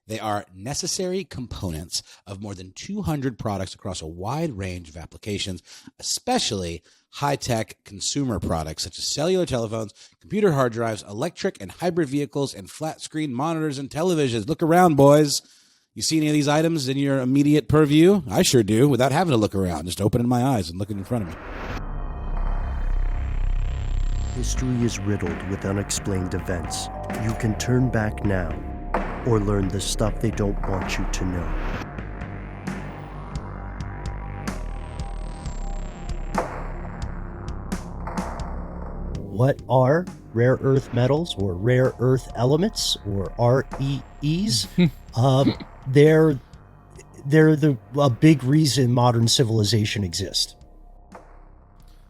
They are necessary components of more than 200 products across a wide range of applications, especially high-tech consumer products such as cellular telephones, computer hard drives, electric and hybrid vehicles, and flat-screen monitors and televisions. Look around, boys. You see any of these items in your immediate purview? I sure do, without having to look around, just opening my eyes and looking in front of me. History is riddled with unexplained events. You can turn back now or learn the stuff they don't want you to know. What are rare earth metals or rare earth elements or REEs? They're a big reason modern civilization exists.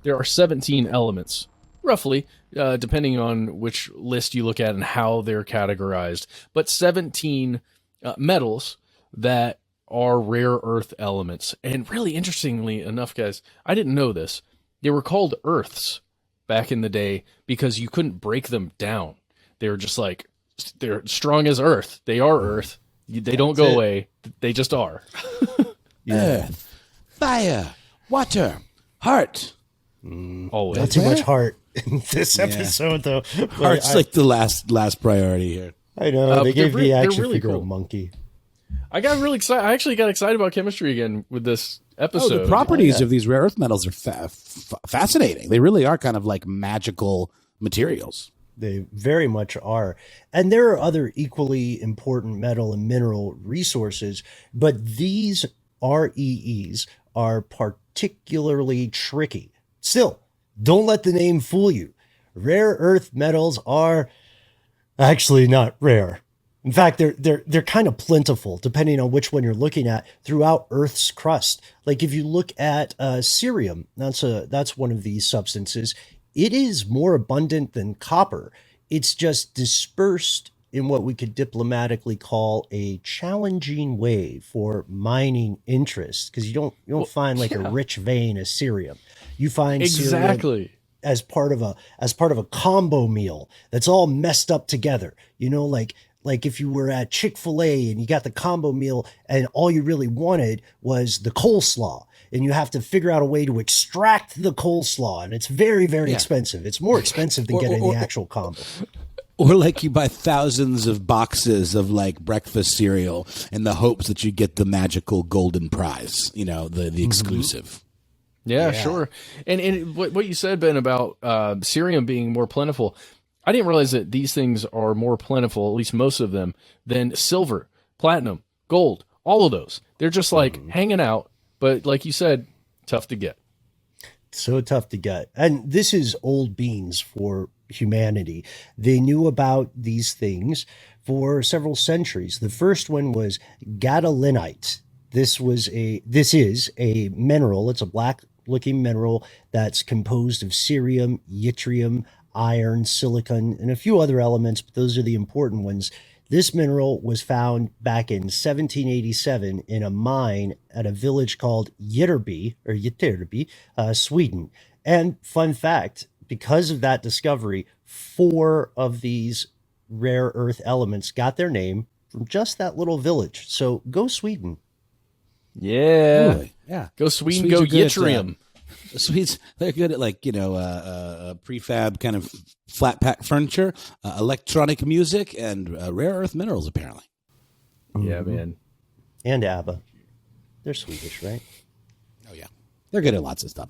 There are 17 elements, roughly, depending on which list you look at and how they're categorized, but 17 metals that are rare earth elements. And really interestingly enough, guys, I didn't know this. They were called earths back in the day because you couldn't break them down. They were just like, they're strong as earth. They are earth. They don't go away. They just are. Earth, fire, water, heart. Always. Not too much heart in this episode, though. Heart's like the last priority here. I know. They gave the action really figure cool. a monkey. I got really excited. I actually got excited about chemistry again with this episode. The properties of these rare earth metals are fascinating. They really are kind of like magical materials. They very much are. And there are other equally important metal and mineral resources, but these REEs are particularly tricky. Still, don't let the name fool you. Rare earth metals are actually not rare. In fact, they're kind of plentiful, depending on which one you're looking at, throughout Earth's crust. Like if you look at cerium, that's one of these substances. It is more abundant than copper. It's just dispersed in what we could diplomatically call a challenging way for mining interests, because you don't find like a rich vein of cerium. You find exactly cerium as part of a combo meal that's all messed up together. You know, like if you were at Chick-fil-A and you got the combo meal and all you really wanted was the coleslaw, and you have to figure out a way to extract the coleslaw, and it's very, very expensive. It's more expensive than getting the actual combo. Or like you buy thousands of boxes of like breakfast cereal in the hopes that you get the magical golden prize, you know, the exclusive. Yeah, sure. And what you said, Ben, about cerium being more plentiful, I didn't realize that these things are more plentiful, at least most of them, than silver, platinum, gold, all of those. They're just like hanging out, but like you said, tough to get. So tough to get. And this is old beans for humanity. They knew about these things for several centuries. The first one was gadoliniite. This is a mineral. It's a black looking mineral that's composed of cerium, yttrium, iron, silicon, and a few other elements, but those are the important ones. This mineral was found back in 1787 in a mine at a village called Ytterby, Sweden. And fun fact, because of that discovery, 4 of these rare earth elements got their name from just that little village. So go Sweden. Yeah. Really? Yeah. Go Sweden, go yttrium. Swedes, they're good at like, prefab kind of flat pack furniture, electronic music, and rare earth minerals, apparently. Yeah, man. And ABBA. They're Swedish, right? Oh, yeah. They're good at lots of stuff.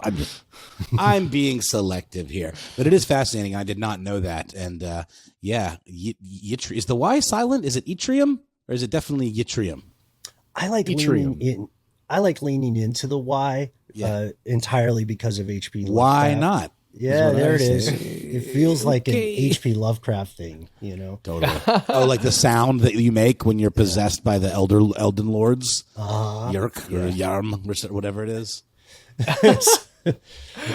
I'm being selective here, but it is fascinating. I did not know that. And is the Y silent? Is it yttrium or is it definitely yttrium? I like leaning into the Y entirely because of H.P. Lovecraft. Why not? Yeah, there it is. It feels like an H.P. Lovecraft thing, you know? Totally. Oh, like the sound that you make when you're possessed by the Elden Lords? Yerk or Yarm or whatever it is.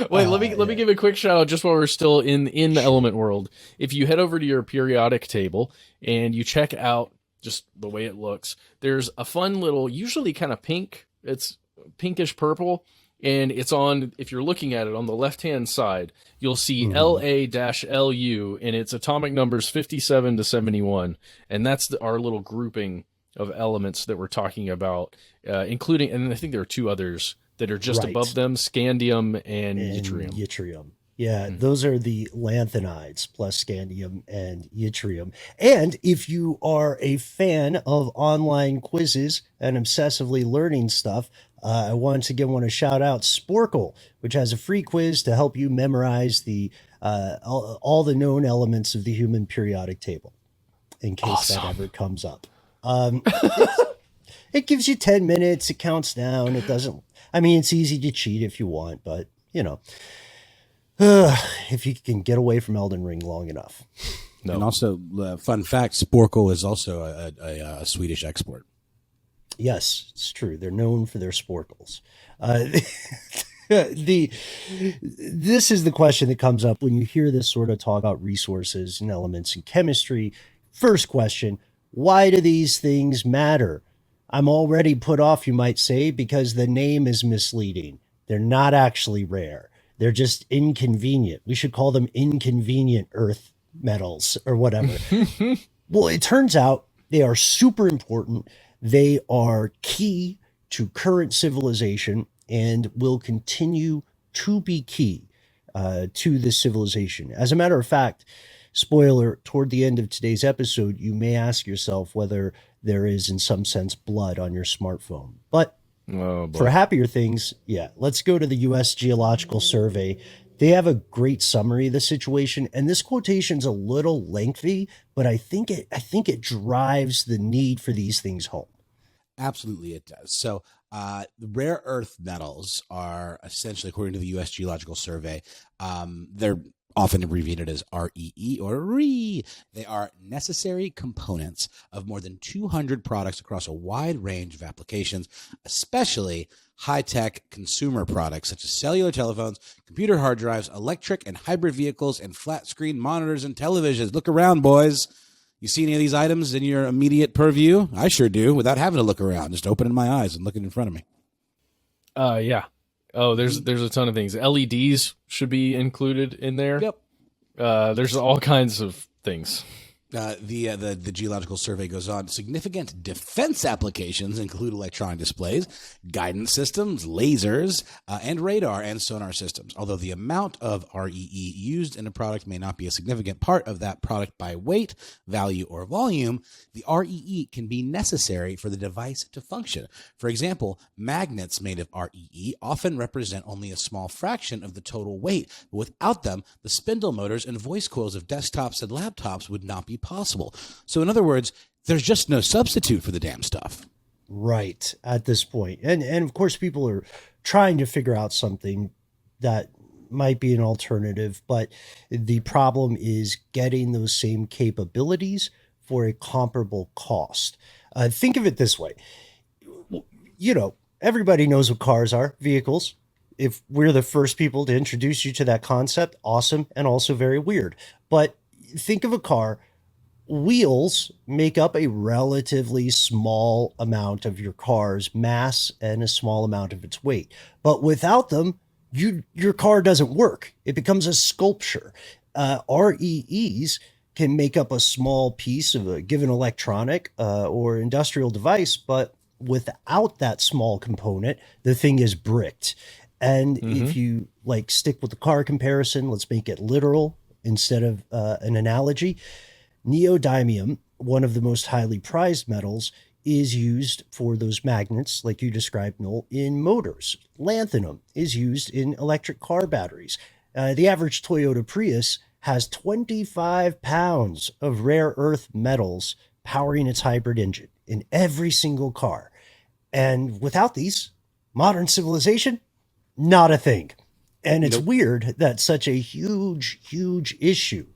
Wait, let me give a quick shout out just while we're still in the element world. If you head over to your periodic table and you check out just the way it looks, there's a fun little, usually kind of pink, it's pinkish purple, and it's on, if you're looking at it on the left-hand side, you'll see LA-LU, and its atomic numbers 57 to 71, and that's our little grouping of elements that we're talking about, including, and I think there are two others that are just Right. above them, scandium and And yttrium. yttrium. Yeah, those are the lanthanides plus scandium and yttrium. And if you are a fan of online quizzes and obsessively learning stuff, I once again want to shout out Sporkle, which has a free quiz to help you memorize the all the known elements of the human periodic table, in case that ever comes up. It gives you 10 minutes. It counts down. It doesn't. I mean, it's easy to cheat if you want, but you know. If you can get away from Elden Ring long enough. No. And also, fun fact, Sporkle is also a Swedish export. Yes, it's true. They're known for their sporkles. This is the question that comes up when you hear this sort of talk about resources and elements in chemistry. First question, why do these things matter? I'm already put off, you might say, because the name is misleading. They're not actually rare. They're just inconvenient. We should call them inconvenient earth metals or whatever. Well, it turns out they are super important. They are key to current civilization and will continue to be key to this civilization. As a matter of fact, spoiler, toward the end of today's episode, you may ask yourself whether there is, in some sense, blood on your smartphone. But for happier things, yeah, let's go to the U.S. Geological Survey. They have a great summary of the situation, and this quotation's a little lengthy, but I think it drives the need for these things home. Absolutely, it does. So, the rare earth metals are essentially, according to the U.S. Geological Survey, they're often abbreviated as REE or REE. They are necessary components of more than 200 products across a wide range of applications, especially high-tech consumer products such as cellular telephones, computer hard drives, electric and hybrid vehicles, and flat-screen monitors and televisions. Look around, boys. You see any of these items in your immediate purview? I sure do, without having to look around, just opening my eyes and looking in front of me. Yeah. Oh, there's a ton of things. LEDs should be included in there. Yep. There's all kinds of things. The Geological Survey goes on. Significant defense applications include electronic displays, guidance systems, lasers, and radar and sonar systems. Although the amount of REE used in a product may not be a significant part of that product by weight, value, or volume, the REE can be necessary for the device to function. For example, magnets made of REE often represent only a small fraction of the total weight, but without them, the spindle motors and voice coils of desktops and laptops would not be possible. So in other words, there's just no substitute for the damn stuff. Right, at this point. And of course, people are trying to figure out something that might be an alternative, but the problem is getting those same capabilities for a comparable cost. Think of it this way. You know, everybody knows what cars are, vehicles. If we're the first people to introduce you to that concept, awesome, and also very weird. But think of a car. Wheels make up a relatively small amount of your car's mass and a small amount of its weight. But without them, your car doesn't work. It becomes a sculpture. REEs can make up a small piece of a given electronic or industrial device, but without that small component, the thing is bricked. And if you stick with the car comparison, let's make it literal instead of an analogy. Neodymium, one of the most highly prized metals, is used for those magnets, like you described, Noel, in motors. Lanthanum is used in electric car batteries. The average Toyota Prius has 25 pounds of rare earth metals powering its hybrid engine in every single car. And without these, modern civilization, not a thing. And it's weird that such a huge, huge issue,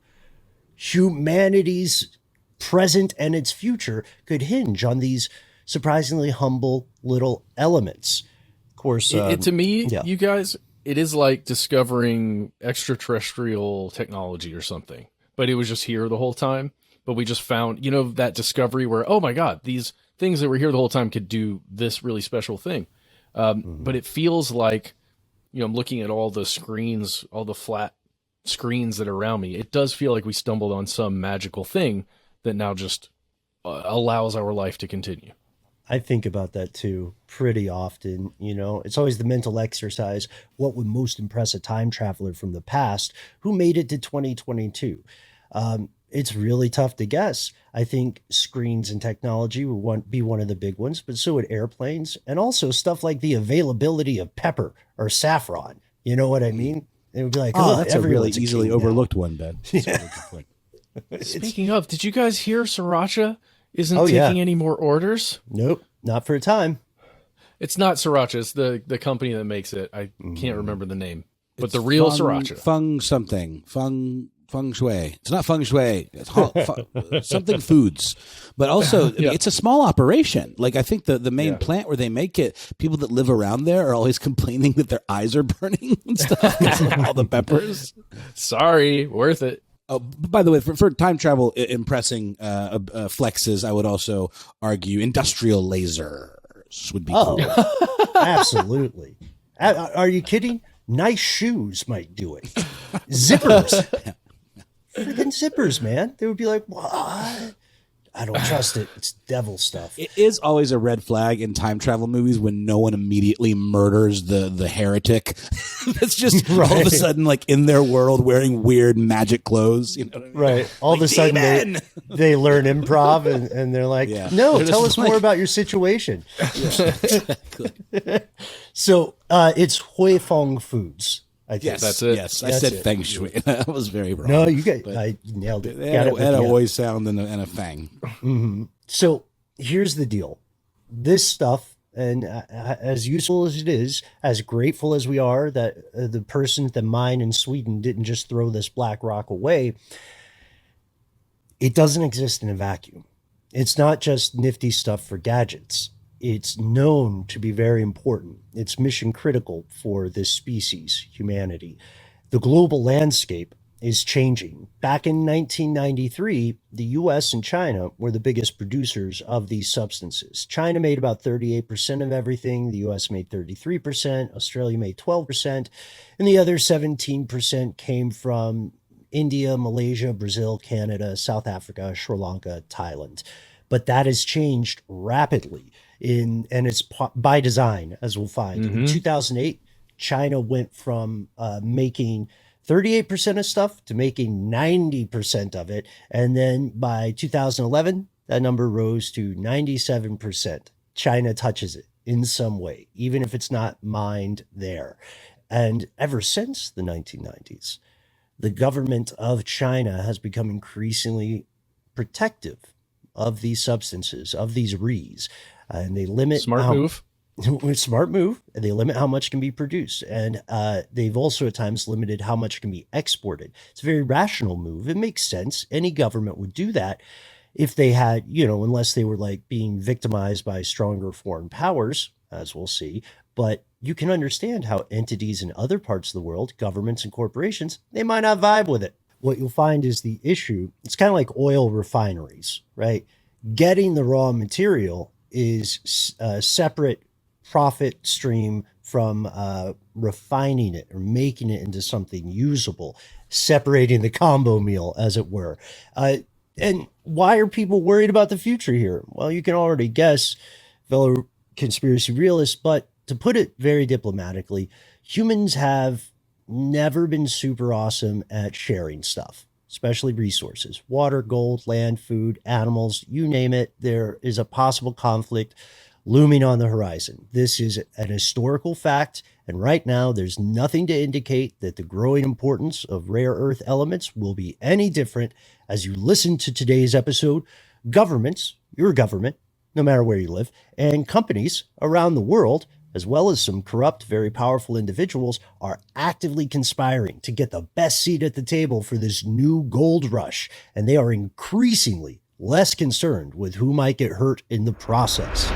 humanity's present and its future, could hinge on these surprisingly humble little elements. Of course, to me, you guys, it is like discovering extraterrestrial technology or something, but it was just here the whole time. But we just found, that discovery where, oh my God, these things that were here the whole time could do this really special thing. But it feels like, I'm looking at all the screens, all the flat screens that are around me. It does feel like we stumbled on some magical thing that now just allows our life to continue. I think about that too pretty often. It's always the mental exercise. What would most impress a time traveler from the past who made it to 2022? It's really tough to guess. I think screens and technology would be one of the big ones, but so would airplanes, and also stuff like the availability of pepper or saffron. You know what I mean? It would be like, oh, that's a really everyone's easily king overlooked one, Ben. Speaking of, did you guys hear Sriracha isn't taking any more orders? Nope, not for a time. It's not Sriracha. It's the company that makes it. I can't remember the name, but the real Sriracha. Feng Shui. It's not Feng Shui. It's something foods. But also, it's a small operation. Like, I think the main plant where they make it, people that live around there are always complaining that their eyes are burning and stuff because of all the peppers. Sorry, worth it. Oh, by the way, for time travel impressing flexes, I would also argue industrial lasers would be cool. Absolutely. Are you kidding? Nice shoes might do it. Zippers. Freaking zippers, man. They would be like, what? I don't trust it. It's devil stuff. It is always a red flag in time travel movies when no one immediately murders the heretic that's just all of a sudden like in their world wearing weird magic clothes. You know what I mean? Right. All of a sudden they learn improv and they're like, no, tell us more about your situation. Exactly. So it's Hui Fong Foods. I think. Yes, that's it. Yes, I said feng shui. That was very wrong. No, I nailed it. It had a oi sound and a fang. Mm-hmm. So here's the deal. This stuff, and as useful as it is, as grateful as we are that the mine in Sweden didn't just throw this black rock away, it doesn't exist in a vacuum. It's not just nifty stuff for gadgets. It's known to be very important. It's mission critical for this species, humanity. The global landscape is changing. Back in 1993, the US and China were the biggest producers of these substances. China made about 38% of everything. The US made 33%. Australia made 12%. And the other 17% came from India, Malaysia, Brazil, Canada, South Africa, Sri Lanka, Thailand. But that has changed rapidly. And it's by design, as we'll find. Mm-hmm. In 2008, China went from making 38% of stuff to making 90% of it. And then by 2011, that number rose to 97%. China touches it in some way, even if it's not mined there. And ever since the 1990s, the government of China has become increasingly protective of these substances, of these REEs. And they limit smart move. And they limit how much can be produced. And they've also at times limited how much can be exported. It's a very rational move. It makes sense. Any government would do that if they had, unless they were like being victimized by stronger foreign powers, as we'll see. But you can understand how entities in other parts of the world, governments and corporations, they might not vibe with it. What you'll find is the issue. It's kind of like oil refineries, right? Getting the raw material is a separate profit stream from refining it or making it into something usable, separating the combo meal, as it were. And why are people worried about the future here? Well, you can already guess, fellow conspiracy realists, but to put it very diplomatically, humans have never been super awesome at sharing stuff, especially resources, water, gold, land, food, animals, you name it. There is a possible conflict looming on the horizon. This is an historical fact. And right now, there's nothing to indicate that the growing importance of rare earth elements will be any different. As you listen to today's episode, governments, your government, no matter where you live, and companies around the world, as well as some corrupt, very powerful individuals, are actively conspiring to get the best seat at the table for this new gold rush. And they are increasingly less concerned with who might get hurt in the process.